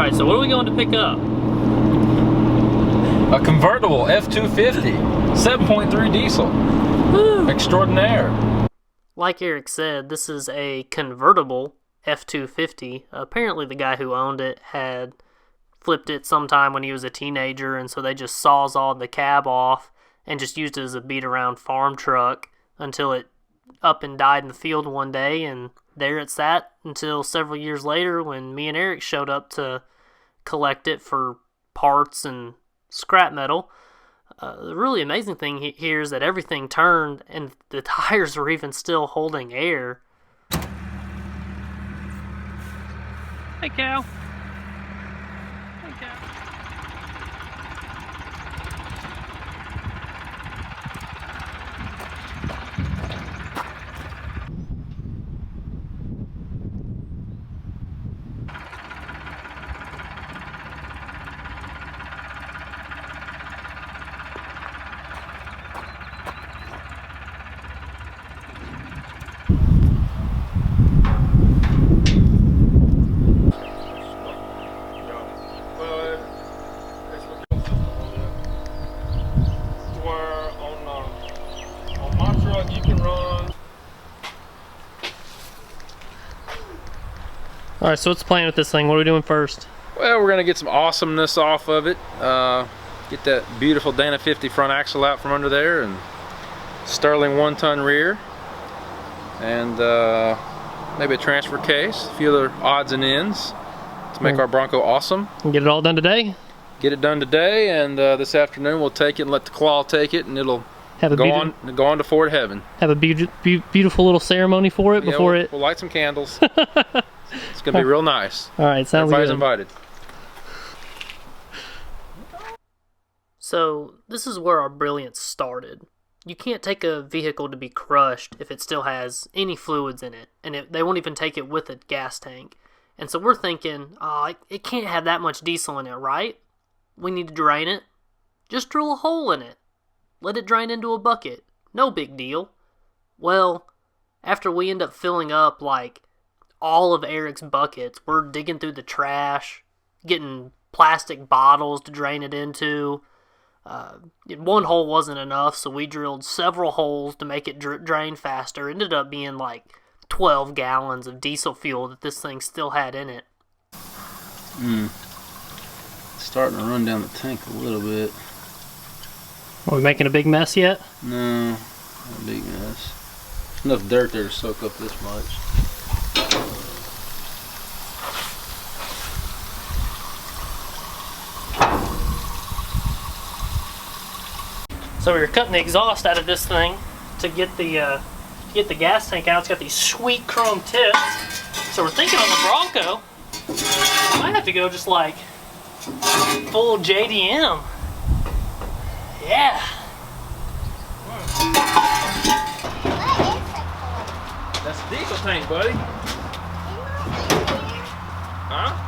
Alright, so what are we going to pick up? A convertible F250, 7.3 diesel. Woo. Extraordinaire. Like Eric said, this is a convertible F250. Apparently the guy who owned it had flipped it sometime when he was a teenager, and so they just sawzalled the cab off and just used it as a beat-around farm truck until it up and died in the field one day, and there it sat until several years later when me and Eric showed up to collect it for parts and scrap metal. The really amazing thing here is that everything turned and the tires were even still holding air. Hey, cow. Hey, cow. Alright, so what's the plan with this thing? What are we doing first? Well, we're going to get some awesomeness off of it. Get that beautiful Dana 50 front axle out from under there, and Sterling 1-ton rear, and maybe a transfer case, a few other odds and ends to make our Bronco awesome. And get it all done today? Get it done today, and this afternoon we'll take it and let the claw take it, and it'll go on to Ford heaven. Have a beautiful little ceremony for it before it. We'll light some candles. It's gonna be real nice. All right, sounds Everybody's good. invited. So this is where our brilliance started. You can't take a vehicle to be crushed if it still has any fluids in it, and they won't even take it with a gas tank. And so we're thinking, it can't have that much diesel in it, right? We need to drain it. Just drill a hole in it. Let it drain into a bucket. No big deal. Well, after we end up filling up like all of Eric's buckets, we're digging through the trash, getting plastic bottles to drain it into. One hole wasn't enough, so we drilled several holes to make it drain faster. It ended up being like 12 gallons of diesel fuel that this thing still had in it. It's starting to run down the tank a little bit. Are we making a big mess yet? No, not a big mess. Enough dirt there to soak up this much. So we were cutting the exhaust out of this thing to get the gas tank out. It's got these sweet chrome tips. So we're thinking on the Bronco, I might have to go just like full JDM. Yeah. That's a diesel tank, buddy. Huh?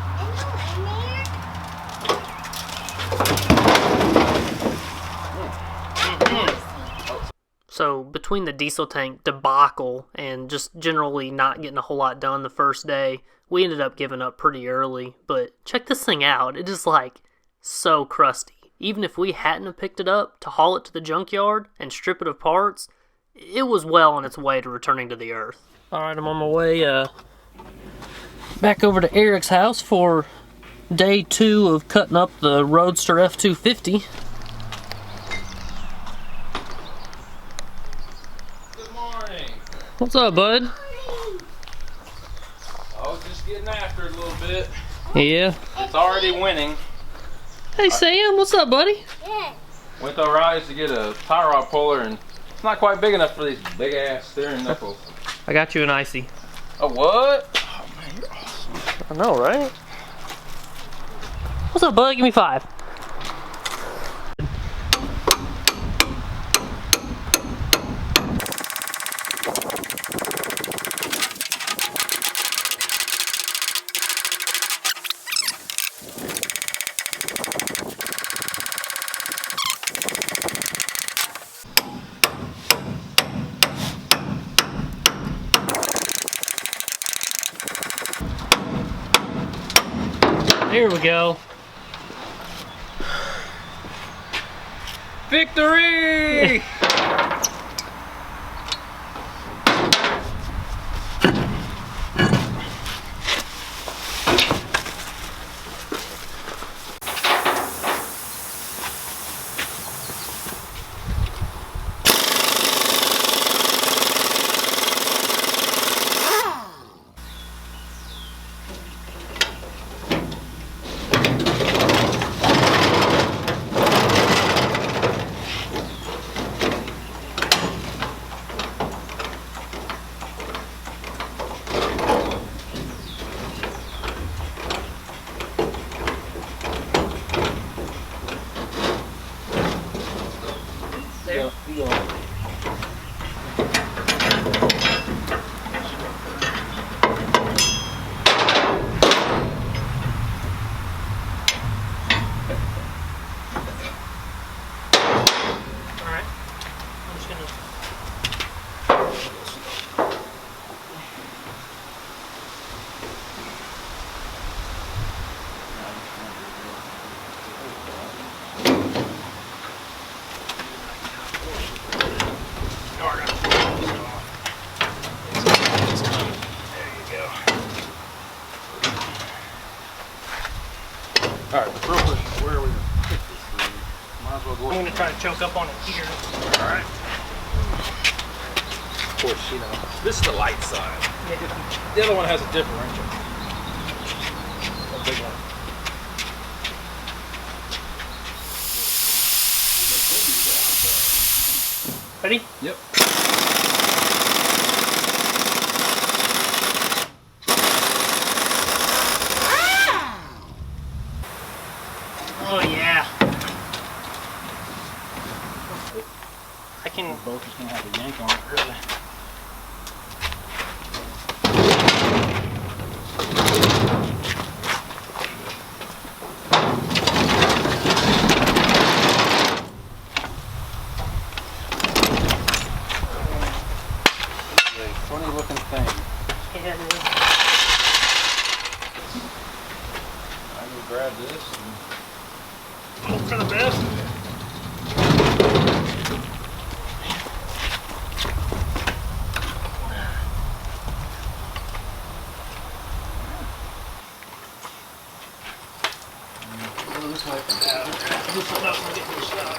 So between the diesel tank debacle and just generally not getting a whole lot done the first day, we ended up giving up pretty early. But check this thing out. It is like so crusty. Even if we hadn't have picked it up to haul it to the junkyard and strip it of parts, it was well on its way to returning to the earth. Alright, I'm on my way back over to Eric's house for day 2 of cutting up the Roadster F250. Good morning. What's up, bud? I was just getting after it a little bit. Yeah. It's already winning. Hey Sam, what's up, buddy? Yeah. Went to O'Reilly's to get a tie rod puller, and it's not quite big enough for these big ass steering knuckles. I got you an icy. A what? Oh man, you're awesome. I know, right? What's up, bud? Give me 5. Here we go. Victory! Alright, real quick, where are we going to pick this thing? Might as well go. I'm going to try to choke up on it here. Alright. Of course, you know, this is the light side. Yeah. The other one has a differential. A big one. Ready? Yep. Oh yeah. I can. Both just gonna have a yank on it, really. It's a funny looking thing. Yeah, it is. I will grab this and Hope for the best. this way. Just hold up and get the shot.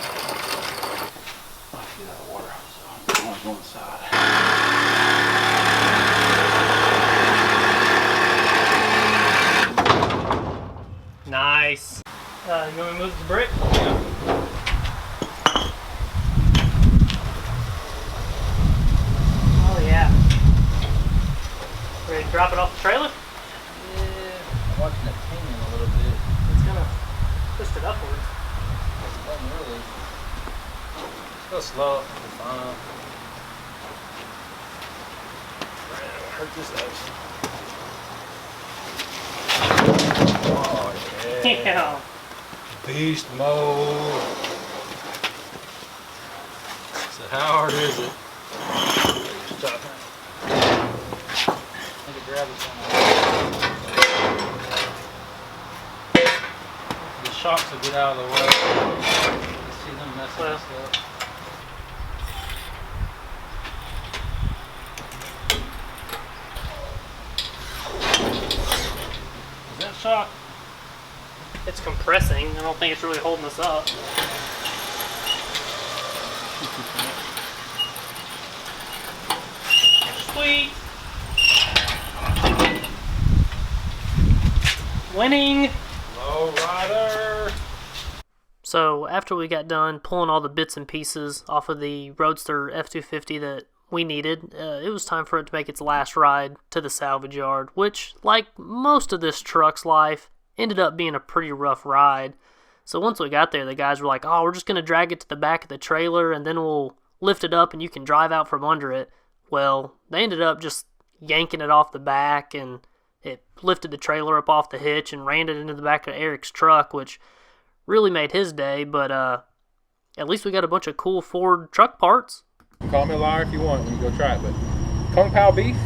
I have to get out of water, so I'm going to go inside. Nice. You want me to move the brick? Yeah. Oh yeah. Ready to drop it off the trailer? Yeah, I'm watching it pinging a little bit. It's gonna twist it upwards. Not really. Go slow. It'll be fine. Hurt this action. Oh yeah. Yeah. Beast mode. So how hard is it? Stop. I think it grabs it the shocks will get out of the way. See them messing this up. Is that shock? It's compressing. I don't think it's really holding us up. Sweet. Winning. Low rider. So after we got done pulling all the bits and pieces off of the Roadster F250 that we needed, it was time for it to make its last ride to the salvage yard, which, like most of this truck's life, ended up being a pretty rough ride. So once we got there, the guys were like, oh, we're just going to drag it to the back of the trailer and then we'll lift it up and you can drive out from under it. Well, they ended up just yanking it off the back, and it lifted the trailer up off the hitch and ran it into the back of Eric's truck, which really made his day. But at least we got a bunch of cool Ford truck parts. Call me a liar if you want when you go try it, but Kung Pao beef